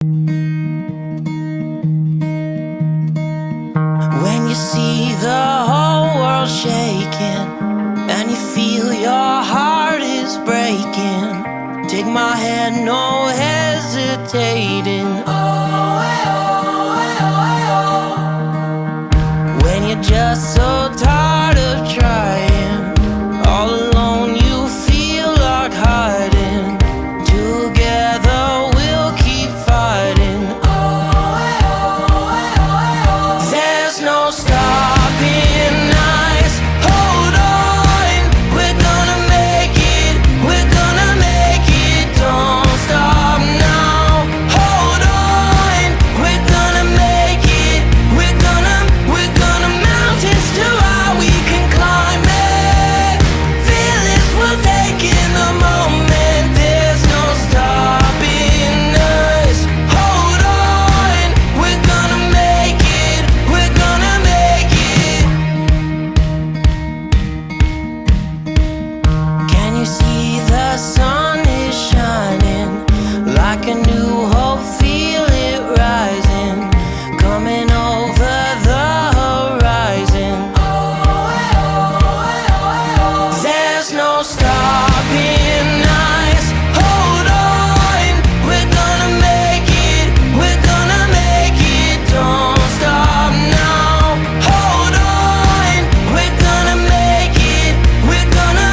When you see the whole world shaking and you feel your heart is breaking, take my hand, no hesitating. Oh, oh, oh, oh. When you're just so tired of trying, all alone you feel like hiding. Together we'll keep fighting. There's no stopping us. Hold on, we're gonna make it. We're gonna make it. Don't stop now. Hold on, we're gonna make it. We're gonna mountains too high we can climb it. Fearless, we'll take in the moment. There's no stopping us. Hold on, we're gonna make it. We're gonna make it. Can you see the sun is shining like a new hope? Feel it rising, coming over the horizon. There's no stopping us. Hold on, we're gonna make it. We're gonna make it. Don't stop now. Hold on, we're gonna make it. We're gonna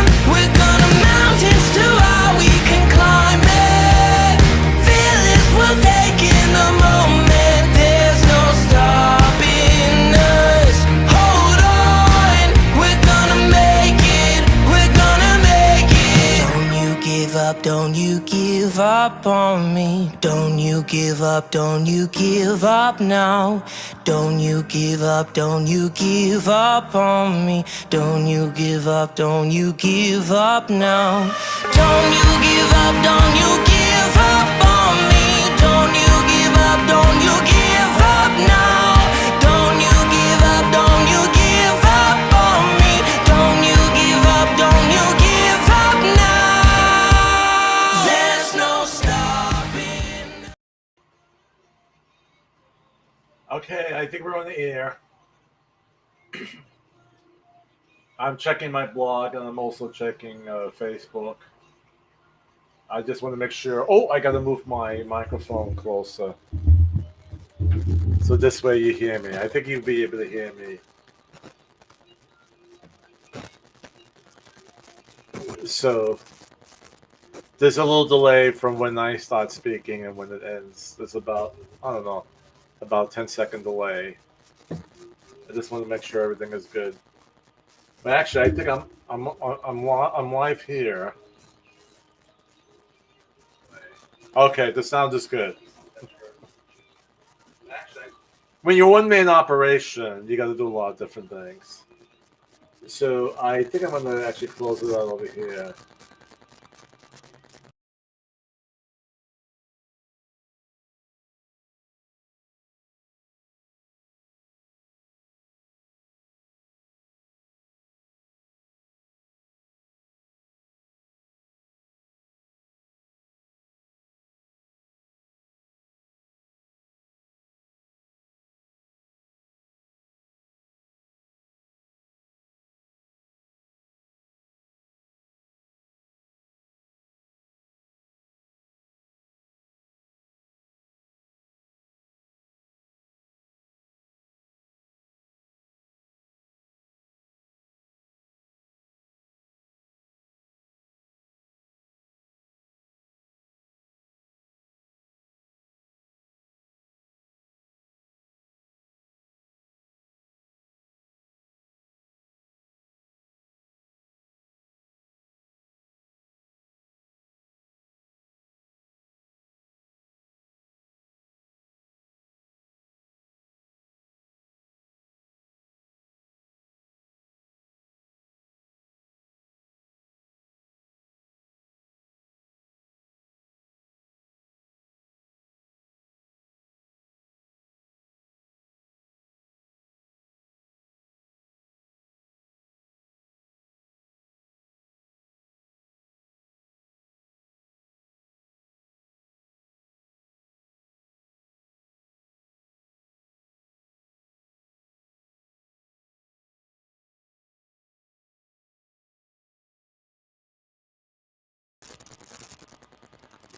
mountains too high we can climb it. Fearless, we'll take in the moment. There's no stopping us. Hold on, we're gonna make it. We're gonna make it. Don't you give up, don't you give up on me. Don't you give up, don't you give up now. Don't you give up, don't you give up on me. Don't you give up, don't you give up now. Don't you give up, don't you give up on me. Don't you give up, don't you give up now. Don't you give up, don't you give up on me. Don't you give up, don't you give up now. There's no stopping. Okay, I think we're on the air. I'm checking my blog and I'm also checking Facebook. I just want to make sure. Oh, I got to move my microphone closer. So this way you hear me. I think you'll be able to hear me. So there's a little delay from when I start speaking and when it ends. There's about, I don't know, about 10-second delay. I just want to make sure everything is good. But actually, I think I'm live here. Okay, the sound is good. When you're one-man operation, you got to do a lot of different things. So I think I'm going to actually close it out over here.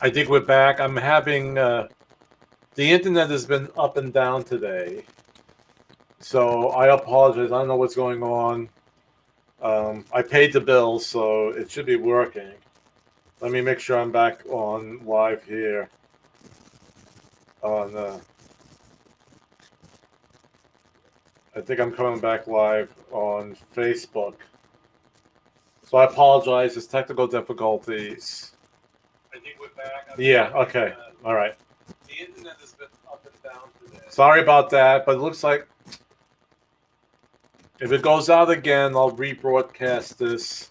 I think we're back. I'm having the internet has been up and down today, so I apologize. I don't know what's going on. I paid the bill, so it should be working. Let me make sure I'm back on live here on. I think I'm coming back live on Facebook. So I apologize. It's technical difficulties. I think we're back. Yeah. Okay. All right. The internet has been up and down today. Sorry about that, but it looks like if it goes out again, I'll rebroadcast this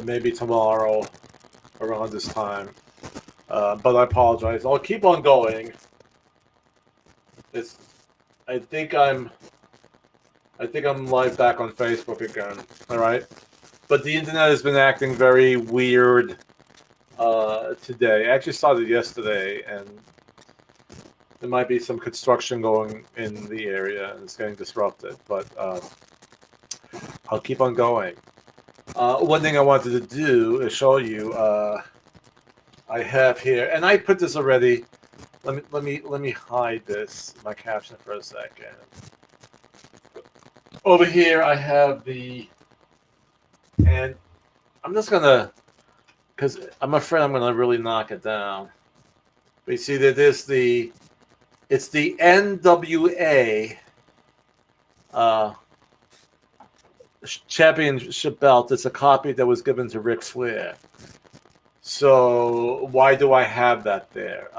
maybe tomorrow around this time. But I apologize. I'll keep on going. I think I'm live back on Facebook again. All right, but the internet has been acting very weird today. It actually started yesterday, and there might be some construction going in the area, and it's getting disrupted. But I'll keep on going. One thing I wanted to do is show you. I have here, and I put this already. Let me hide this my caption for a second. Over here, I have and I'm just gonna, because I'm afraid I'm gonna really knock it down. But you see that it's the NWA championship belt. It's a copy that was given to Ric Flair. So why do I have that there?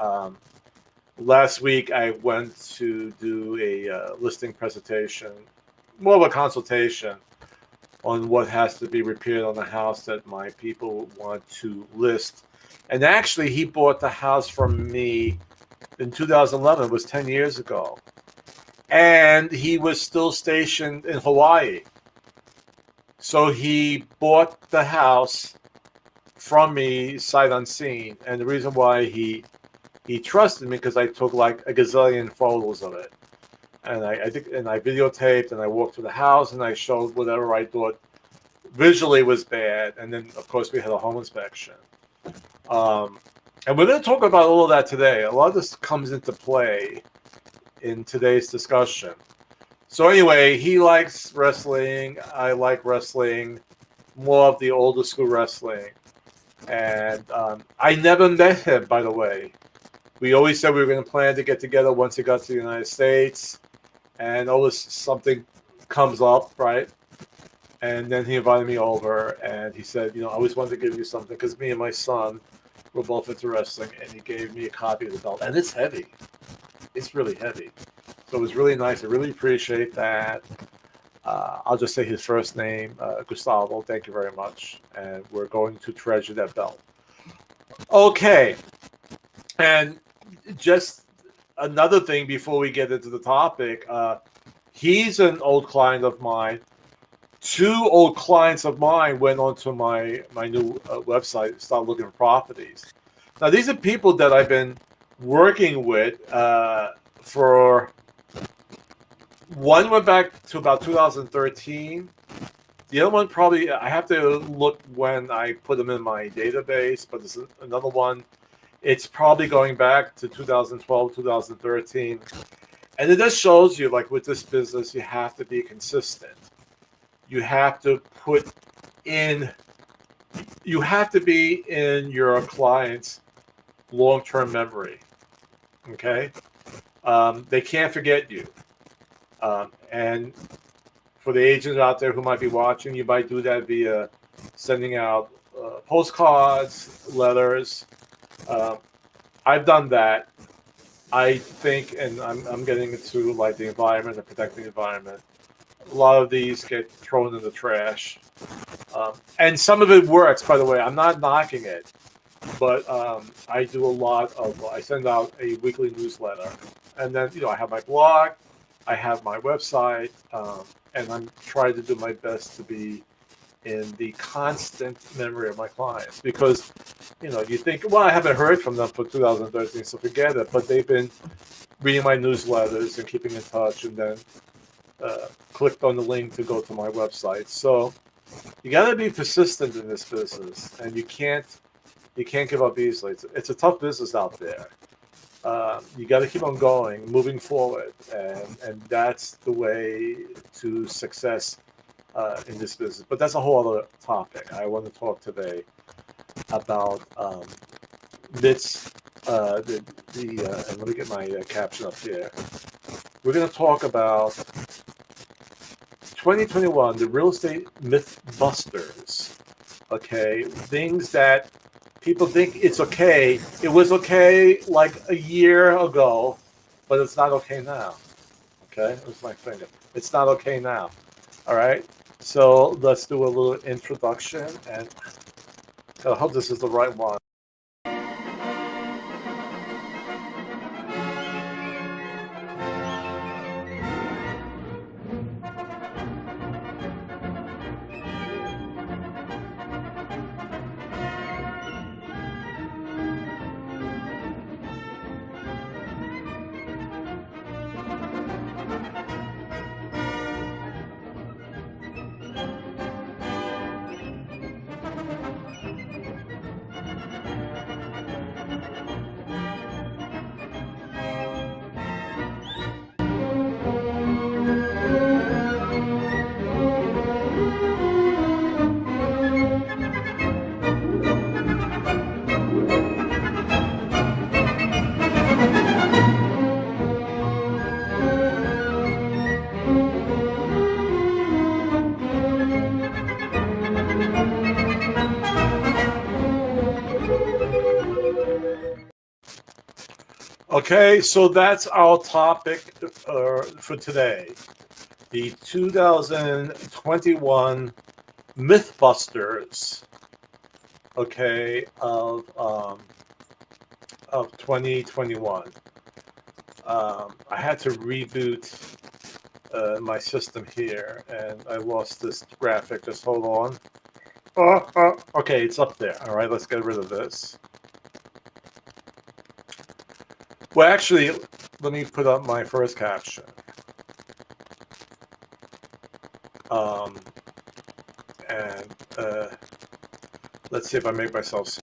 Last week I went to do a listing presentation, more of a consultation on what has to be repaired on the house that my people want to list. And actually, he bought the house from me in 2011. It was 10 years ago. And he was still stationed in Hawaii. So he bought the house from me sight unseen. And the reason why he trusted me because I took like a gazillion photos of it. And I videotaped and I walked through the house and I showed whatever I thought visually was bad. And then, of course, we had a home inspection. And we're going to talk about all of that today. A lot of this comes into play in today's discussion. So anyway, he likes wrestling. I like wrestling, more of the older school wrestling. And I never met him, by the way. We always said we were going to plan to get together once he got to the United States. And always something comes up, right? And then he invited me over, and he said, I always wanted to give you something because me and my son were both into wrestling, and he gave me a copy of the belt. And it's heavy. It's really heavy. So it was really nice. I really appreciate that. I'll just say his first name, Gustavo. Thank you very much. And we're going to treasure that belt. Okay. And just another thing before we get into the topic, he's an old client of mine. Two old clients of mine went onto my new website, started looking for properties. Now, these are people that I've been working with for, one went back to about 2013. The other one probably, I have to look when I put them in my database, but there's another one. It's probably going back to 2012, 2013. And it just shows you, like with this business, you have to be consistent. You have to you have to be in your client's long-term memory. Okay? They can't forget you. And for the agents out there who might be watching, you might do that via sending out postcards, letters. I've done that. I think, and I'm getting into like the environment and protecting the environment. A lot of these get thrown in the trash. And some of it works, by the way. I'm not knocking it. But I do a lot of, I send out a weekly newsletter. And then, I have my blog, I have my website, and I'm trying to do my best to be in the constant memory of my clients. Because, you think, well, I haven't heard from them for 2013, so forget it. But they've been reading my newsletters and keeping in touch, and then clicked on the link to go to my website. So you got to be persistent in this business, and you can't You can't give up easily. It's a tough business out there. You got to keep on going, moving forward, and that's the way to success in this business. But that's a whole other topic. I want to talk today about myths. And let me get my caption up here. We're going to talk about 2021, the real estate myth busters. Okay, things that people think it's okay. It was okay like a year ago, but it's not okay now. Okay, that's my finger. It's not okay now. All right. So let's do a little introduction, and I hope this is the right one. Okay, so that's our topic for today. The 2021 Mythbusters, okay, of 2021. I had to reboot my system here, and I lost this graphic. Just hold on. Okay, it's up there. All right, let's get rid of this. Well, actually, let me put up my first caption. And let's see if I make myself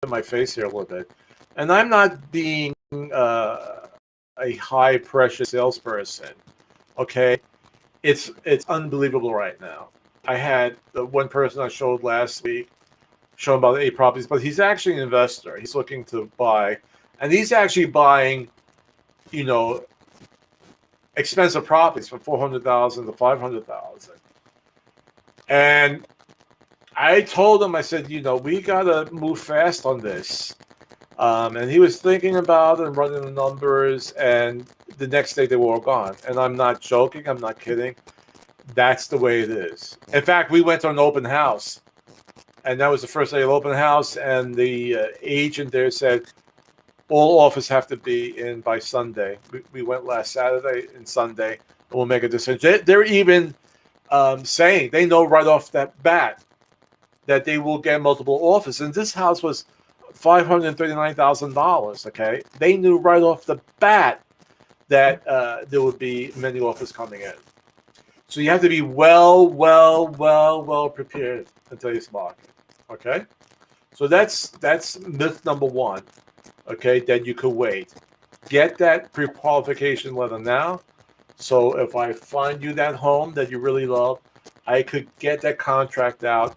my face here a little bit, and I'm not being a high pressure salesperson. Okay, it's unbelievable right now. I had the one person I showed last week show about 8 properties, but he's actually an investor. He's looking to buy, and he's actually buying, you know, expensive properties from 400,000 to 500,000. And I told him, I said, you know, we gotta move fast on this. And he was thinking about it and running the numbers, and the next day they were all gone. And I'm not joking, I'm not kidding. That's the way it is. In fact, we went to an open house, and that was the first day of open house, and the agent there said, all offers have to be in by Sunday. We went last Saturday and Sunday, and we'll make a decision. They're even saying they know right off that bat that they will get multiple offers. And this house was $539,000. Okay, they knew right off the bat that there would be many offers coming in. So you have to be well prepared in today's market. Okay, so that's myth number one. Okay, that you could wait. Get that pre-qualification letter now. So if I find you that home that you really love, I could get that contract out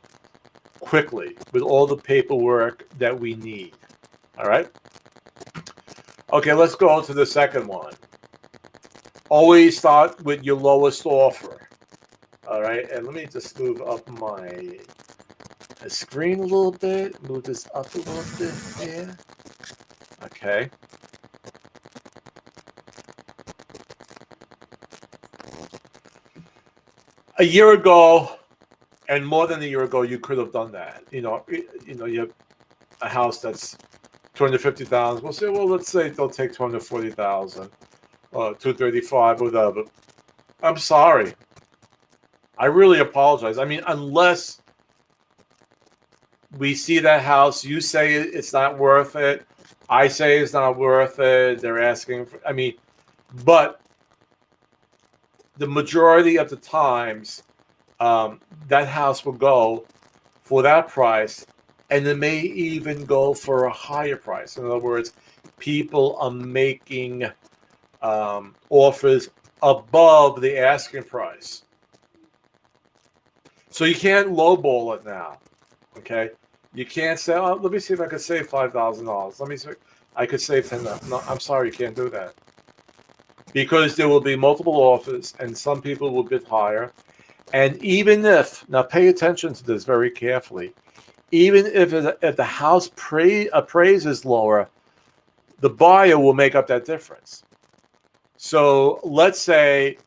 quickly with all the paperwork that we need. All right. Okay, let's go on to the second one. Always start with your lowest offer. All right, and let me just move up my screen a little bit. Move this up a little bit here. Okay. A year ago, and more than a year ago, you could have done that. You you have a house that's 250,000. We'll say, well, let's say they'll take 240,000, 235, whatever. I'm sorry. I really apologize. I mean, unless we see that house, you say it's not worth it. I say it's not worth it. They're asking for, I mean, but the majority of the times, that house will go for that price, and it may even go for a higher price. In other words, people are making offers above the asking price. So you can't lowball it now, okay? You can't say, oh, let me see if I could save $5,000. Let me see, I could save $10,000. No, I'm sorry, you can't do that. Because there will be multiple offers, and some people will bid higher. And even if, now pay attention to this very carefully, even if the house appraises lower, the buyer will make up that difference. So let's say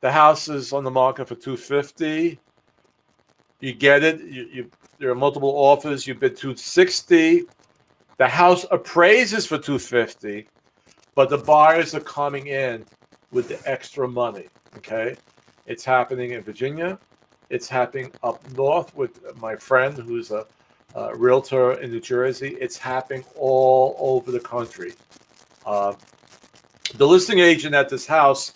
the house is on the market for $250. You get it. There are multiple offers. You bid $260. The house appraises for $250, but the buyers are coming in with the extra money. Okay, it's happening in Virginia. It's happening up north with my friend who's a realtor in New Jersey. It's happening all over the country. The listing agent at this house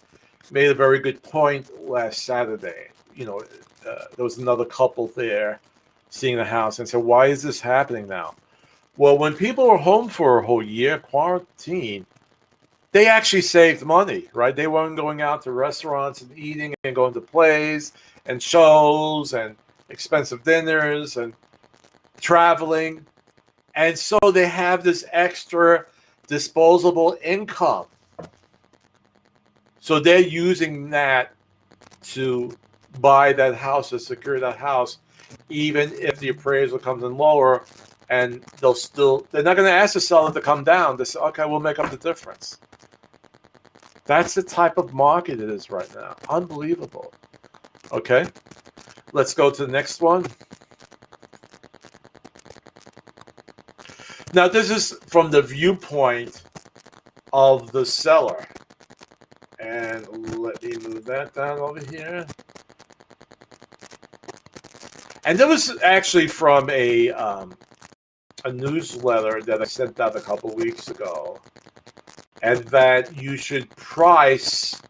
made a very good point last Saturday. There was another couple there seeing the house and said, why is this happening now? Well, when people were home for a whole year, quarantine, they actually saved money, right? They weren't going out to restaurants and eating and going to plays and shows and expensive dinners and traveling. And so they have this extra disposable income. So they're using that to buy that house, to secure that house, even if the appraisal comes in lower, and they're not going to ask the seller to come down. They say, okay, we'll make up the difference. That's the type of market it is right now. Unbelievable. Okay, let's go to the next one. Now, this is from the viewpoint of the seller. And let me move that down over here. And that was actually from a newsletter that I sent out a couple weeks ago. And that you should price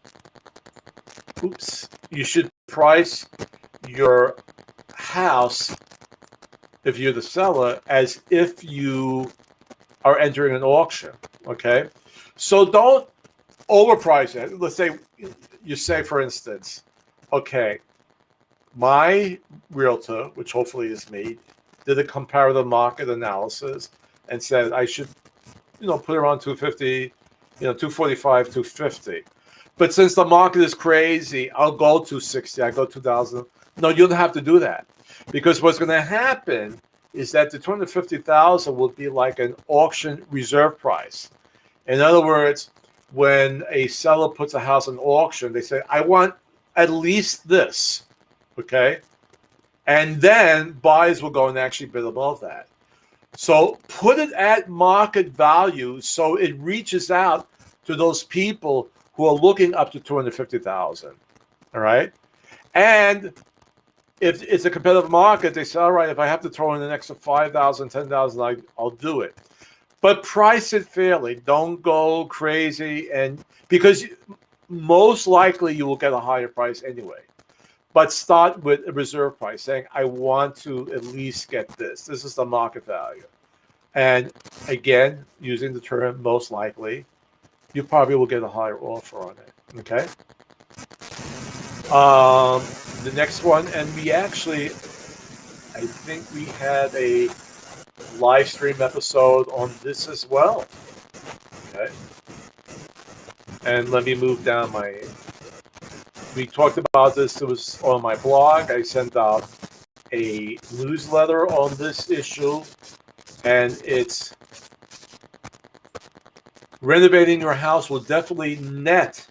your house if you're the seller, as if you are entering an auction. Okay, so don't overprice it. Let's say you say, for instance, okay, my realtor, which hopefully is me, did a comparative market analysis and said I should, put around 250, 245, 250. But since the market is crazy, I'll go 260, I go 2,000. No, you don't have to do that, because what's going to happen is that the 250,000 will be like an auction reserve price. In other words, when a seller puts a house in auction, they say, I want at least this, okay? And then buyers will go and actually bid above that. So put it at market value so it reaches out to those people who are looking up to 250,000, all right? And if it's a competitive market, they say, all right, if I have to throw in an extra 5,000, 10,000, I'll do it. But price it fairly. Don't go crazy, and because most likely you will get a higher price anyway. But start with a reserve price, saying, I want to at least get this. This is the market value. And again, using the term most likely, you probably will get a higher offer on it. Okay? The next one, and we actually, I think we had a live stream episode on this as well. Okay. And let me move down we talked about this. It was on my blog. I sent out a newsletter on this issue, and it's renovating your house will definitely net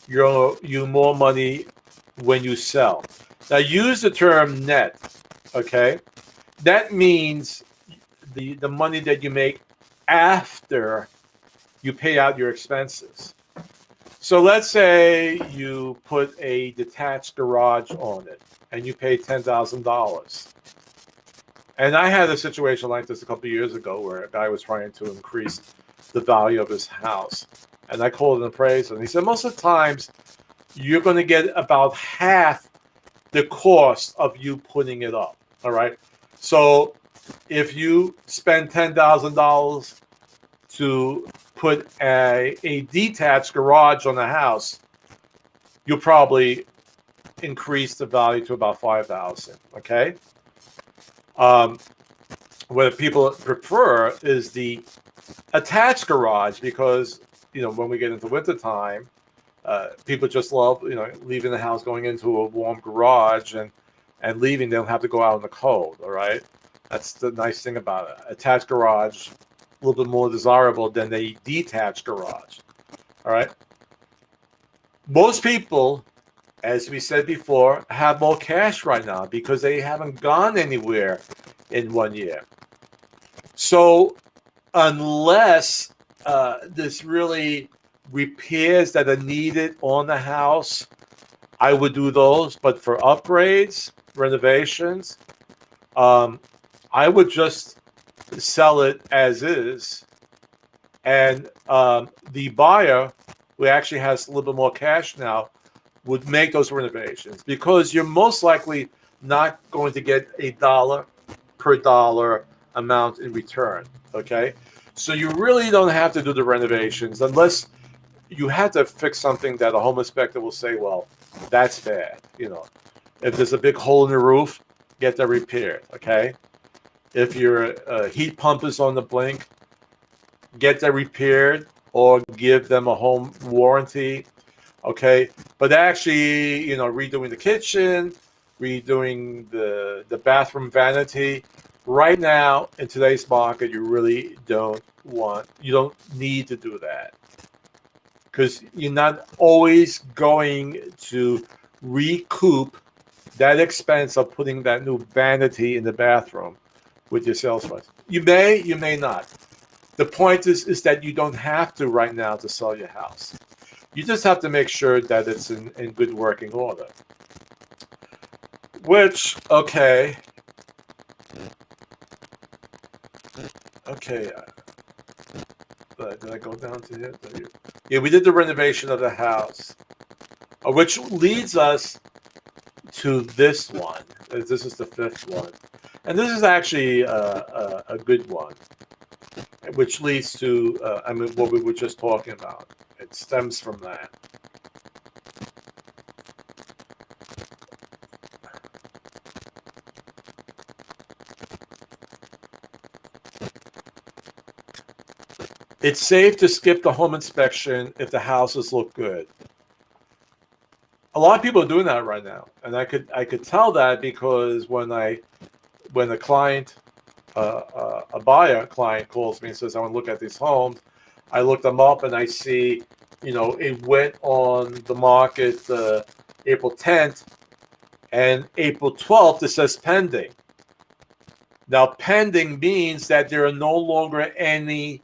you more money when you sell. Now use the term net, okay? That means the money that you make after you pay out your expenses. So let's say you put a detached garage on it and you pay $10,000. And I had a situation like this a couple of years ago where a guy was trying to increase the value of his house. And I called an appraiser, and he said, most of the times you're going to get about half the cost of you putting it up. All right. So if you spend $10,000 to put a detached garage on a house, you'll probably increase the value to about $5,000. Okay. What people prefer is the attached garage, because when we get into wintertime, people just love leaving the house, going into a warm garage, and leaving. They don't have to go out in the cold. All right, that's the nice thing about it. Attached garage, a little bit more desirable than a detached garage. All right. Most people, as we said before, have more cash right now because they haven't gone anywhere in 1 year. So unless there's really repairs that are needed on the house, I would do those. But for upgrades, renovations, I would just sell it as is. And the buyer, who actually has a little bit more cash now, would make those renovations, because you're most likely not going to get a dollar per dollar amount in return. Okay, so you really don't have to do the renovations unless you have to fix something that a home inspector will say, well, that's bad. If there's a big hole in the roof, get that repaired. Okay, if your heat pump is on the blink, get that repaired or give them a home warranty. Okay, but actually, redoing the kitchen, redoing the bathroom vanity, right now in today's market, you really don't need to do that, because you're not always going to recoup that expense of putting that new vanity in the bathroom with your sales price. You may not. The point is that you don't have to right now to sell your house. You just have to make sure that it's in good working order. Which, okay. Did I go down to here? Yeah, we did the renovation of the house, which leads us to this one. This is the fifth one. And this is actually a good one, which leads to, what we were just talking about. It stems from that. It's safe to skip the home inspection if the houses look good. A lot of people are doing that right now, and I could tell that because when a client, a buyer client calls me and says I want to look at these homes, I look them up and I see, it went on the market April 10th, and April 12th it says pending. Now pending means that there are no longer any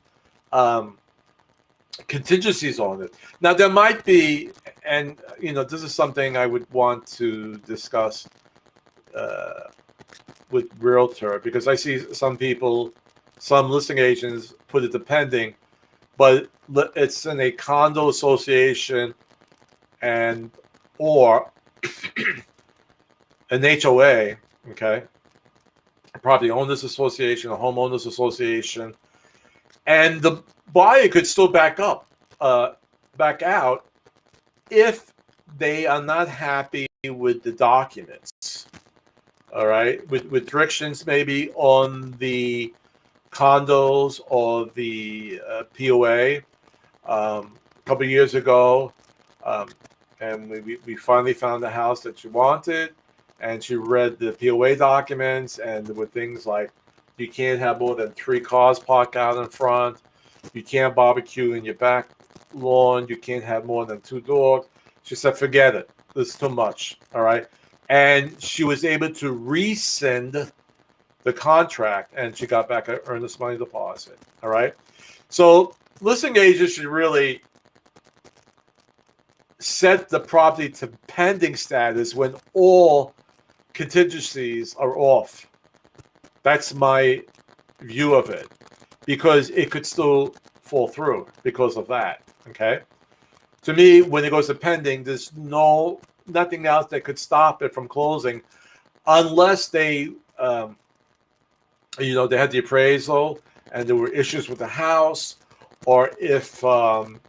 contingencies on it. Now there might be, and this is something I would want to discuss with realtor, because I see some listing agents put it to pending, but it's in a condo association and or an HOA, okay, a property owners association, a homeowners association, and the buyer could still back out if they are not happy with the documents. All right, with restrictions maybe on the condos or the POA. A couple of years ago, and we finally found the house that she wanted, and she read the POA documents, and there were things like you can't have more than 3 cars parked out in front, you can't barbecue in your back lawn, you can't have more than 2 dogs. She said, forget it, this is too much. All right. And she was able to rescind the contract, and she got back her earnest money deposit. All right. So listing agents should really set the property to pending status when all contingencies are off. That's my view of it, because it could still fall through because of that. Okay. To me, when it goes to pending, there's nothing else that could stop it from closing, unless they, they had the appraisal and there were issues with the house, or if, from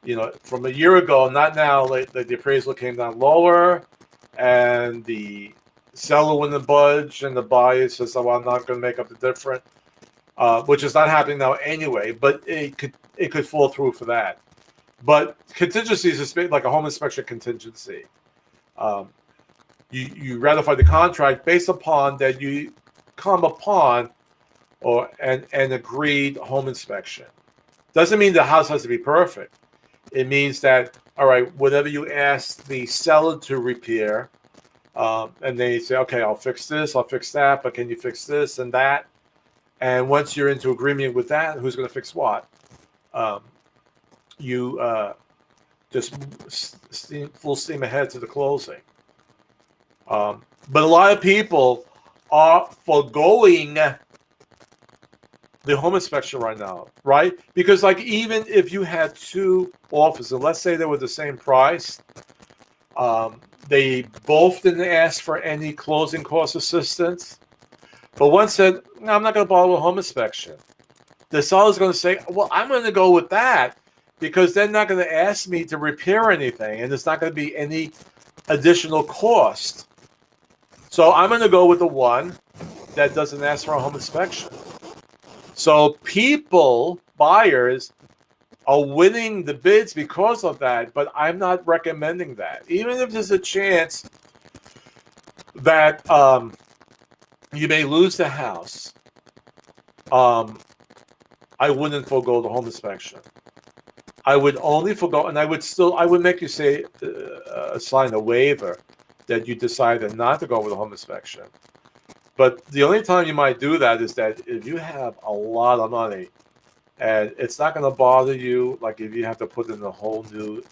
a year ago, not now, like the appraisal came down lower, and the seller wouldn't budge, and the buyer says, "Oh, I'm not going to make up the difference," which is not happening now anyway. But it could fall through for that. But contingencies is like a home inspection contingency. You ratify the contract based upon that you come upon an agreed home inspection. Doesn't mean the house has to be perfect. It means that, all right, whatever you ask the seller to repair, and they say, okay, I'll fix this, I'll fix that, but can you fix this and that? And once you're into agreement with that, who's going to fix what? You just full steam ahead to the closing. But a lot of people are foregoing the home inspection right now, right? Because like, even if you had 2 offers, and let's say they were the same price, they both didn't ask for any closing cost assistance, but one said, no, I'm not going to bother with home inspection. The seller's going to say, well, I'm going to go with that because they're not going to ask me to repair anything, and there's not going to be any additional cost. So I'm going to go with the one that doesn't ask for a home inspection. So buyers are winning the bids because of that, but I'm not recommending that. Even if there's a chance that you may lose the house, I wouldn't forego the home inspection. I would only forego, and I would make you sign a waiver that you decided not to go with a home inspection. But the only time you might do that is that if you have a lot of money, and it's not going to bother you, like if you have to put in a whole new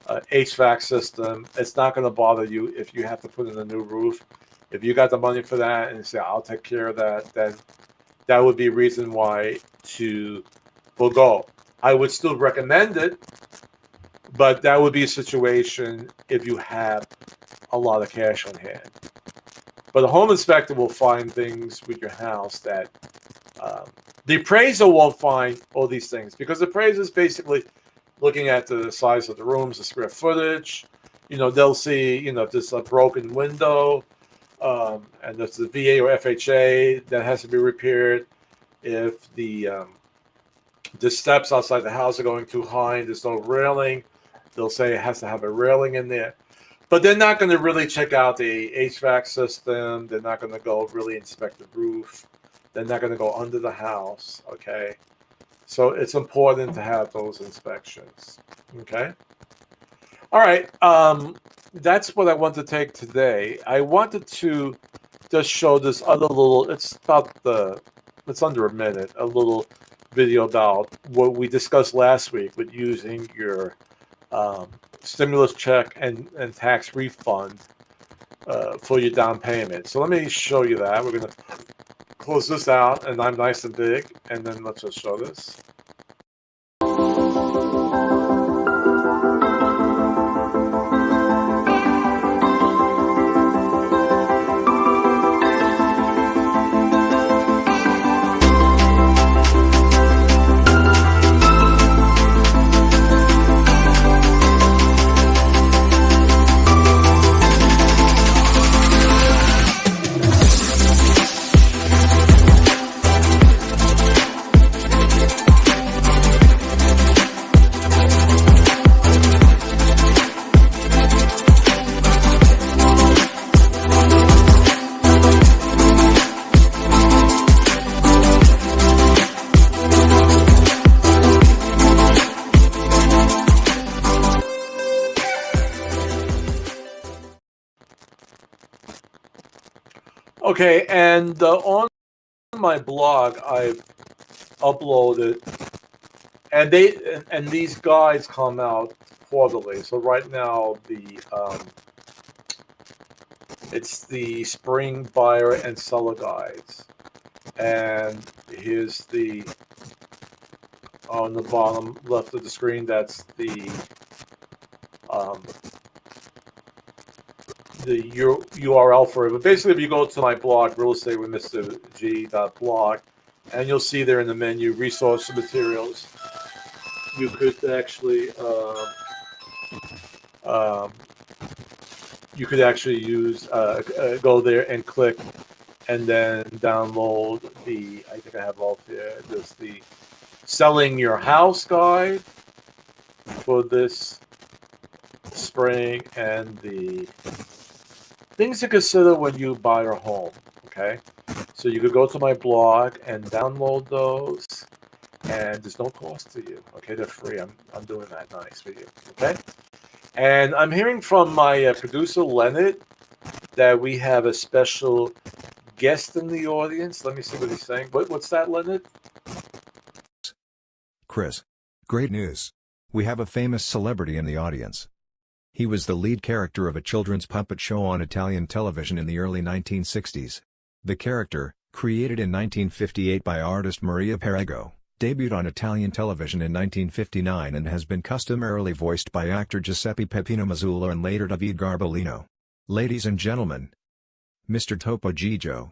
HVAC system, it's not going to bother you if you have to put in a new roof. If you got the money for that and you say, I'll take care of that, then that would be a reason why to forego. I would still recommend it, but that would be a situation if you have a lot of cash on hand. But a home inspector will find things with your house that the appraiser won't find all these things, because the appraiser is basically looking at the size of the rooms, the square footage. They'll see, if there's a broken window, and if the VA or FHA that has to be repaired, if the steps outside the house are going too high and there's no railing, they'll say it has to have a railing in there. But they're not going to really check out the HVAC system. They're not going to go really inspect the roof. They're not going to go under the house, okay? So it's important to have those inspections, okay? All right, that's what I want to take today. I wanted to just show this other little, it's under a minute, a little video about what we discussed last week with using your stimulus check and tax refund for your down payment. So let me show you that. We're going to close this out, and I'm nice and big, and then let's just show this. Okay, and on my blog, I've uploaded, and these guides come out quarterly. So right now, it's the spring buyer and seller guides, and here's on the bottom left of the screen. That's the URL for it. But basically, if you go to my blog, realestatewithmrg.blog, and you'll see there in the menu, resource materials, you could actually use go there and click, and then download I think I have all there. There's the selling your house guide for this spring, and the things to consider when you buy your home, okay? So you could go to my blog and download those, and there's no cost to you, okay? They're free. I'm doing that nice for you, okay? And I'm hearing from my producer, Leonard, that we have a special guest in the audience. Let me see what he's saying. What's that, Leonard? Chris, great news. We have a famous celebrity in the audience. He was the lead character of a children's puppet show on Italian television in the early 1960s. The character, created in 1958 by artist Maria Perego, debuted on Italian television in 1959 and has been customarily voiced by actor Giuseppe Peppino Mazzulla and later David Garbolino. Ladies and gentlemen, Mr. Topo Gigio.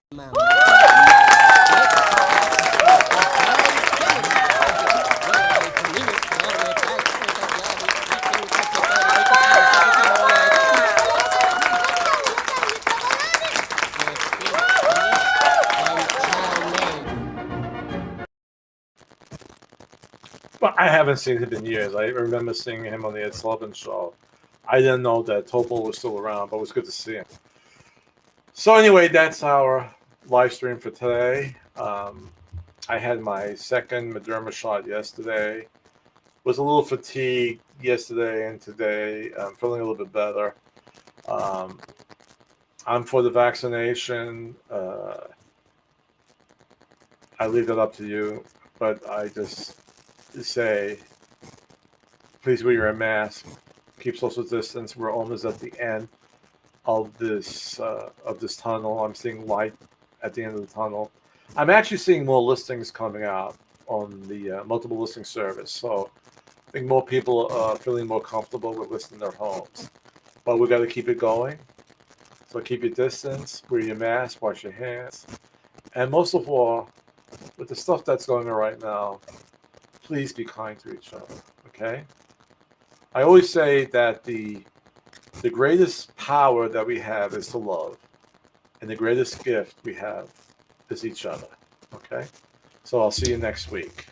But I haven't seen him in years. I remember seeing him on the Ed Sullivan Show. I didn't know that Topo was still around, but it was good to see him. So anyway, that's our live stream for today. I had my second Moderna shot yesterday. Was a little fatigued yesterday and today. I'm feeling a little bit better. I'm for the vaccination. I leave that up to you, but I just say, please wear your mask, keep social distance. We're almost at the end of this tunnel. I'm seeing light at the end of the tunnel. I'm actually seeing more listings coming out on the multiple listing service. So I think more people are feeling more comfortable with listing their homes. But we got to keep it going. So keep your distance, wear your mask, wash your hands, and most of all, with the stuff that's going on right now, please be kind to each other. Okay? I always say that the greatest power that we have is to love, and the greatest gift we have is each other. Okay? So I'll see you next week.